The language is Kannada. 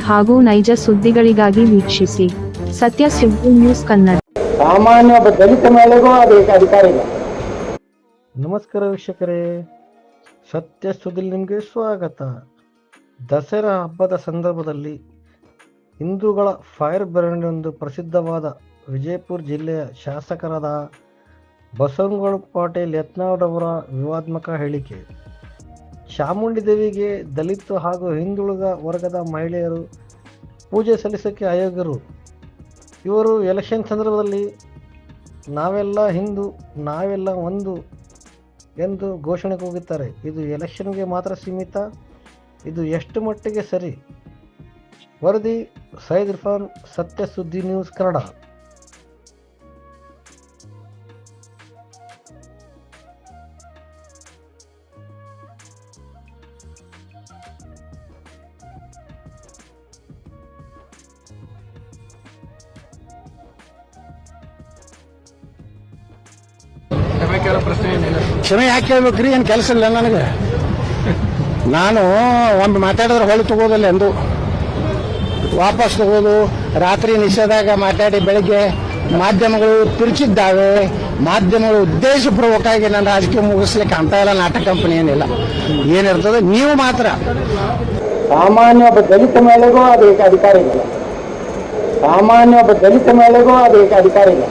ಹಾಗೂ ನೈಜ ಸುದ್ದಿಗಳಿಗಾಗಿ ವೀಕ್ಷಿಸಿ ಸತ್ಯ ಸುದ್ದಿ ನ್ಯೂಸ್ ಕನ್ನಡ. ಸಾಮಾನ್ಯ ಒಬ್ಬ ದಲಿತ ಮಹಿಳೆಗೂ ಅದಕ್ಕೆ ಅಧಿಕಾರ ಇಲ್ಲ. ನಮಸ್ಕಾರ ವೀಕ್ಷಕರೇ, ಸತ್ಯ ಸುದ್ದಿ ನಿಮಗೆ ಸ್ವಾಗತ. ದಸರಾ ಹಬ್ಬದ ಸಂದರ್ಭದಲ್ಲಿ ಹಿಂದೂಗಳ ಫೈರ್ ಬ್ರ್ಯಾಂಡ್ ಎಂದು ಪ್ರಸಿದ್ಧವಾದ ವಿಜಯಪುರ ಜಿಲ್ಲೆಯ ಶಾಸಕರಾದ ಬಸವನಗೌಡ ಪಾಟೀಲ್ ಯತ್ನಾಳ್ ಅವರ ವಿವಾದಾತ್ಮಕ ಹೇಳಿಕೆ. ಚಾಮುಂಡಿ ದೇವಿಗೆ ದಲಿತ ಹಾಗೂ ಹಿಂದುಳಿದ ವರ್ಗದ ಮಹಿಳೆಯರು ಪೂಜೆ ಸಲ್ಲಿಸೋಕ್ಕೆ ಅಯೋಗ್ಯರು. ಇವರು ಎಲೆಕ್ಷನ್ ಸಂದರ್ಭದಲ್ಲಿ ನಾವೆಲ್ಲ ಹಿಂದೂ, ನಾವೆಲ್ಲ ಒಂದು ಎಂದು ಘೋಷಣೆ ಕೂಗುತ್ತಾರೆ. ಇದು ಎಲೆಕ್ಷನ್ಗೆ ಮಾತ್ರ ಸೀಮಿತ. ಇದು ಎಷ್ಟು ಮಟ್ಟಿಗೆ ಸರಿ? ವರದಿ ಸೈಯದ್ ಇರ್ಫಾನ್, ಸತ್ಯ ಸುದ್ದಿ ನ್ಯೂಸ್ ಕನ್ನಡ. ಕ್ಷಮೆ ಯಾಕೆ ಕೇಳ್ಬೇಕ್ರಿ? ಏನು ಕೆಲಸ ಇಲ್ಲ ನನಗೆ. ನಾನು ಒಮ್ಮೆ ಮಾತಾಡಿದ್ರೆ ಹೊಳೆ ತಗೋದಿಲ್ಲ ಎಂದು ವಾಪಸ್ ತಗೋದು. ರಾತ್ರಿ ನಿಷೇಧಾಗ ಮಾತಾಡಿ ಬೆಳಿಗ್ಗೆ ಮಾಧ್ಯಮಗಳು ತಿರುಚಿದ್ದಾವೆ. ಮಾಧ್ಯಮಗಳು ಉದ್ದೇಶಪೂರ್ವಕವಾಗಿ ನನ್ನ ರಾಜಕೀಯ ಮುಗಿಸ್ಲಿಕ್ಕೆ ಅಂತ ಇಲ್ಲ. ನಾಟಕ ಕಂಪನಿ ಏನಿಲ್ಲ. ಏನಿರ್ತದೆ ನೀವು ಮಾತ್ರ. ಸಾಮಾನ್ಯ ಒಬ್ಬ ದಲಿತ ಮಹಿಳೆಗೂ ಅದಕ್ಕೆ ಅಧಿಕಾರ ಇಲ್ಲ. ಸಾಮಾನ್ಯ ಒಬ್ಬ ದಲಿತ ಮಹಿಳೆಗೂ ಅದಕ್ಕೆ ಅಧಿಕಾರ ಇಲ್ಲ.